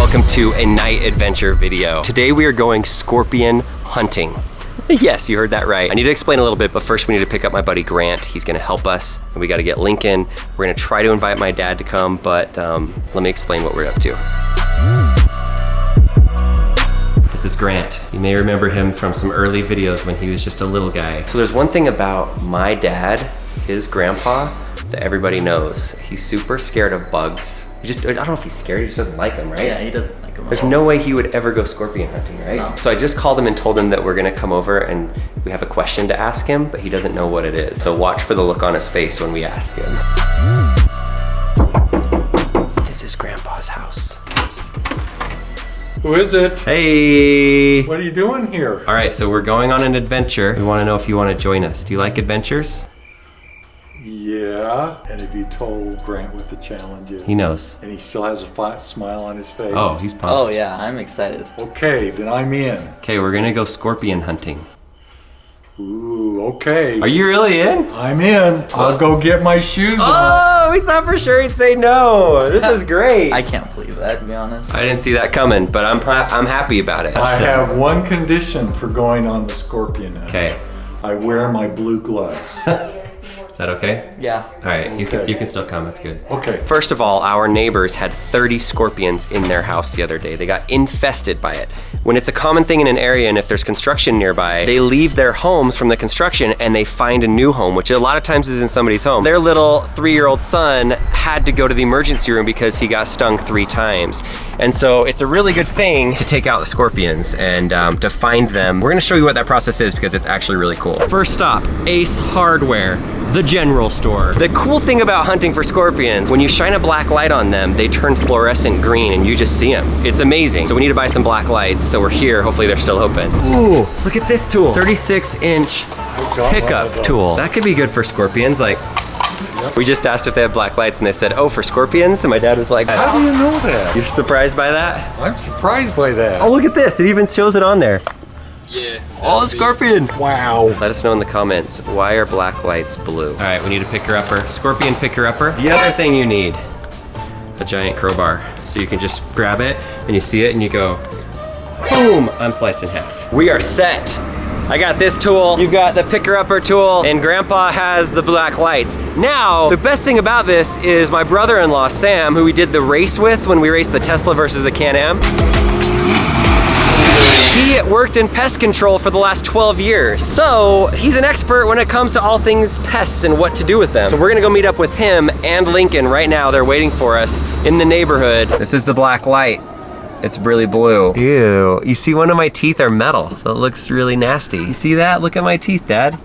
welcome to a night adventure video. Today we are going scorpion hunting. Yes, you heard that right. I need to explain a little bit, but first we need to pick up my buddy Grant. He's gonna help us, and we gotta get Lincoln. We're gonna try to invite my dad to come, but let me explain what we're up to. This is Grant. You may remember him from some early videos when he was just a little guy. So there's one thing about my dad, his grandpa, that everybody knows. He's super scared of bugs. I don't know if he's scared, he just doesn't like them, right? Yeah, he doesn't like them. There's no way he would ever go scorpion hunting, right? No. So I just called him and told him that we're gonna come over and we have a question to ask him, but he doesn't know what it is. So watch for the look on his face when we ask him. This is Grandpa's house. Who is it? Hey! What are you doing here? All right, so we're going on an adventure. We wanna know if you wanna join us. Do you like adventures? Yeah. And have you told Grant what the challenge is? He knows. And he still has a smile on his face? Oh, he's pumped. Oh yeah, I'm excited. Okay, then I'm in. Okay, we're gonna go scorpion hunting. Ooh, okay. Are you really in? I'm in. I'll go get my shoes on. Oh, we thought for sure he'd say no. This is great. I can't believe that, to be honest. I didn't see that coming, but I'm happy about it. I have one condition for going on the scorpion hunt. Okay. I wear my blue gloves. Is that okay? Yeah. All right, you Okay. can still come, that's good. Okay. First of all, our neighbors had 30 scorpions in their house the other day. They got infested by it. When it's a common thing in an area and if there's construction nearby, they leave their homes from the construction and they find a new home, which a lot of times is in somebody's home. Their little 3-year-old son had to go to the emergency room because he got stung 3 times. And so it's a really good thing to take out the scorpions and to find them. We're gonna show you what that process is because it's actually really cool. First stop, Ace Hardware, the general store. The cool thing about hunting for scorpions, when you shine a black light on them, they turn fluorescent green and you just see them. It's amazing. So we need to buy some black lights. So we're here, hopefully they're still open. Ooh, look at this tool. 36-inch pickup tool. That could be good for scorpions. Like, we just asked if they have black lights and they said, oh, for scorpions? And my dad was like, How do you know that? you're surprised by that? I'm surprised by that. Oh, look at this. It even shows it on there. Yeah. Oh, scorpion. Wow. Let us know in the comments, why are black lights blue? All right, we need a picker-upper. Scorpion picker-upper. The other thing you need, a giant crowbar. So you can just grab it and you see it and you go, boom, I'm sliced in half. We are set. I got this tool, you've got the picker-upper tool, and Grandpa has the black lights. Now, the best thing about this is my brother-in-law, Sam, who we did the race with when we raced the Tesla versus the Can-Am. He worked in pest control for the last 12 years. So he's an expert when it comes to all things pests and what to do with them. So we're gonna go meet up with him and Lincoln right now. They're waiting for us in the neighborhood. This is the black light. It's really blue. Ew, you see one of my teeth are metal, so it looks really nasty. You see that? Look at my teeth, Dad.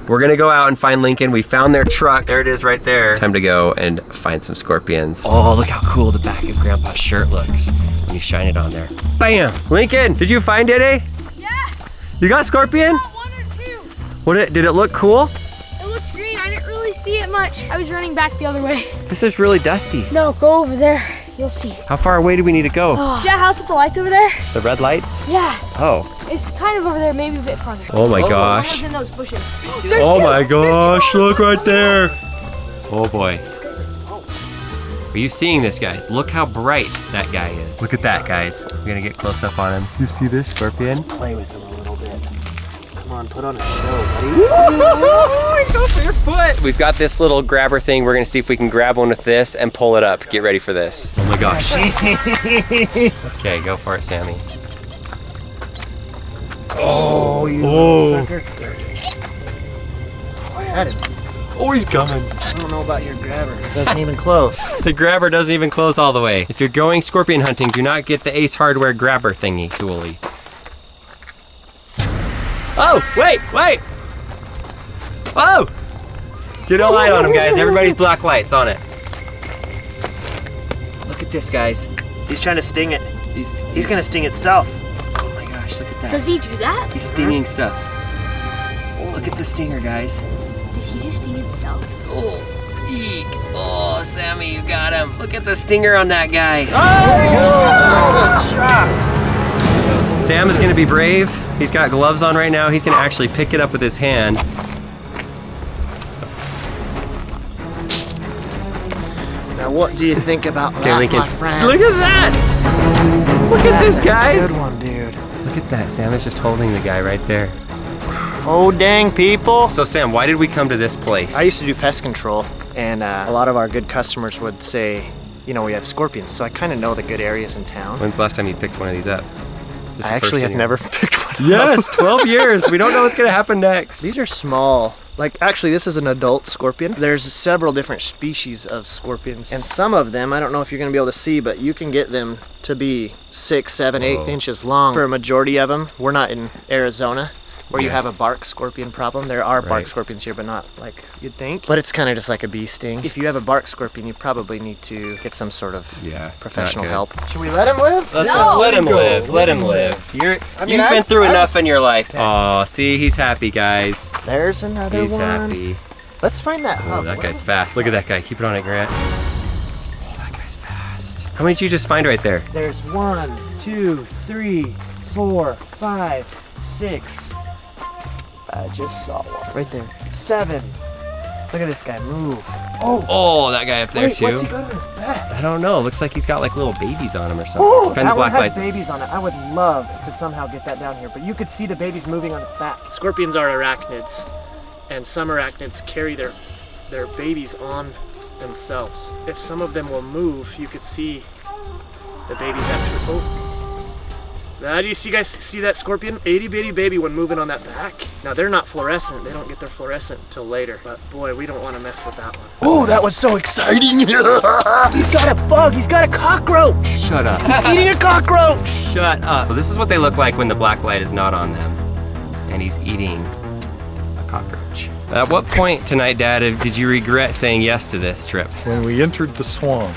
We're gonna go out and find Lincoln. We found their truck. There it is right there. Time to go and find some scorpions. Oh, look how cool the back of Grandpa's shirt looks when you shine it on there. Bam! Lincoln, did you find it, eh? Yeah, You got scorpion? I got 1 or 2. Did it look cool? It looked green. I didn't really see it much. I was running back the other way. This is really dusty. No, go over there. You'll see. How far away do we need to go? See that house with the lights over there? The red lights? Yeah, Oh. it's kind of over there, maybe a bit farther. Oh my I gosh. was in those bushes. Oh my gosh, look right there. Oh boy. Are you seeing this, guys? Look how bright that guy is. Look at that, guys. We're gonna get close up on him. You see this scorpion? Play with him a little bit. Come on, put on a show, buddy. Oh, go for your foot. We've got this little grabber thing. We're gonna see if we can grab one with this and pull it up. Get ready for this. Oh my gosh. Okay, go for it, Sammy. Oh, you sucker. There it is. I had it. Oh, he's coming. I don't know about your grabber. It doesn't even close. The grabber doesn't even close all the way. If you're going scorpion hunting, do not get the Ace Hardware grabber thingy toolie. Oh, wait. Oh! Get a light on him, guys. Everybody's black lights on it. Look at this, guys. He's trying to sting it. He's gonna sting itself. Oh my gosh, look at that. Does he do that? He's stinging stuff. Oh, look at the stinger, guys. Did he just sting himself? Oh, eek. Oh, Sammy, you got him. Look at the stinger on that guy. Oh, shot. Sam is gonna be brave. He's got gloves on right now. He's gonna actually pick it up with his hand. Now what do you think about Okay, that, Lincoln. my friend? Look at that! Look at this, guys! Good one, dude. Look at that. Sam is just holding the guy right there. Oh, dang, people. So Sam, why did we come to this place? I used to do pest control, and a lot of our good customers would say, you know, we have scorpions, so I kind of know the good areas in town. When's the last time you picked one of these up? Is this I your actually first have year? never picked one Yes, up. 12 years. We don't know what's gonna happen next. These are small. Like, actually, this is an adult scorpion. There's several different species of scorpions, and some of them, I don't know if you're gonna be able to see, but you can get them to be 6, 7, 8 inches long. For a majority of them, we're not in Arizona, where you have a bark scorpion problem. There are bark scorpions here, but not like you'd think. But it's kind of just like a bee sting. If you have a bark scorpion, you probably need to get some sort of professional not good. help. Should we let him live? Let him live. Let him live. You've been through enough in your life. Oh, see, he's happy, guys. There's another He's one. happy. Let's find that Oh, hub. that guy's fast. Look at that guy. Keep it on it, Grant. Oh, that guy's fast. How many did you just find right there? There's 1, 2, 3, 4, 5, 6. I just saw one right there. 7. Look at this guy move. Oh, that guy up there Wait, too. what's he got on his back? I don't know. Looks like he's got like little babies on him or something. Oh, Kind that of one black has lights. babies on it. I would love to somehow get that down here, but you could see the babies moving on its back. Scorpions are arachnids, and some arachnids carry their babies on themselves. If some of them will move, you could see the babies actually. Oh. Now, do you guys see that scorpion? Itty bitty baby one moving on that back. Now they're not fluorescent. They don't get their fluorescent until later. But boy, we don't want to mess with that one. Oh, that was so exciting! He's got a bug. He's got a cockroach. Shut up. He's eating a cockroach. Shut up. So this is what they look like when the black light is not on them. And he's eating a cockroach. At what point tonight, Dad, did you regret saying yes to this trip? When we entered the swamp.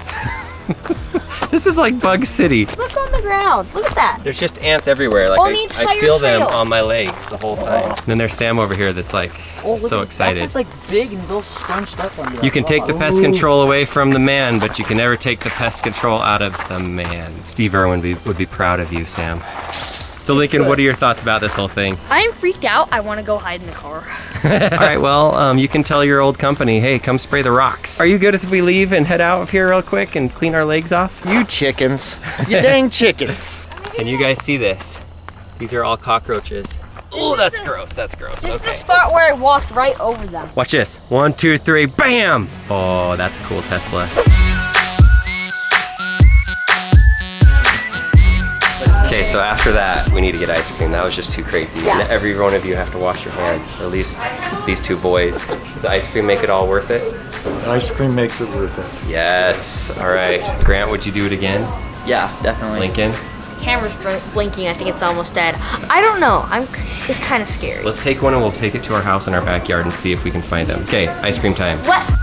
This is like Bug City. Look on the ground. Look at that. There's just ants everywhere. Like On the I entire feel them trail. on my legs the whole time. And then there's Sam over here that's like so excited. That like big and he's all scrunched up under You can take the pest control away from the man, but you can never take the pest control out of the man. Steve Irwin would be proud of you, Sam. So Lincoln, what are your thoughts about this whole thing? I am freaked out. I want to go hide in the car. All right, well, you can tell your old company, hey, come spray the rocks. Are you good if we leave and head out of here real quick and clean our legs off? You chickens. You dang chickens. Can you guys see this? These are all cockroaches. Oh, that's gross. That's gross. This is the spot where I walked right over them. Watch this. 1, 2, 3, bam! Oh, that's a cool Tesla. Okay, so after that, we need to get ice cream. That was just too crazy. Yeah. And every one of you have to wash your hands, or at least these 2 boys. Does the ice cream make it all worth it? Ice cream makes it worth it. Yes. All right. Grant, would you do it again? Yeah, definitely. Lincoln? Camera's blinking. I think it's almost dead. I don't know. It's kind of scary. Let's take one and we'll take it to our house in our backyard and see if we can find them. Okay, ice cream time. What?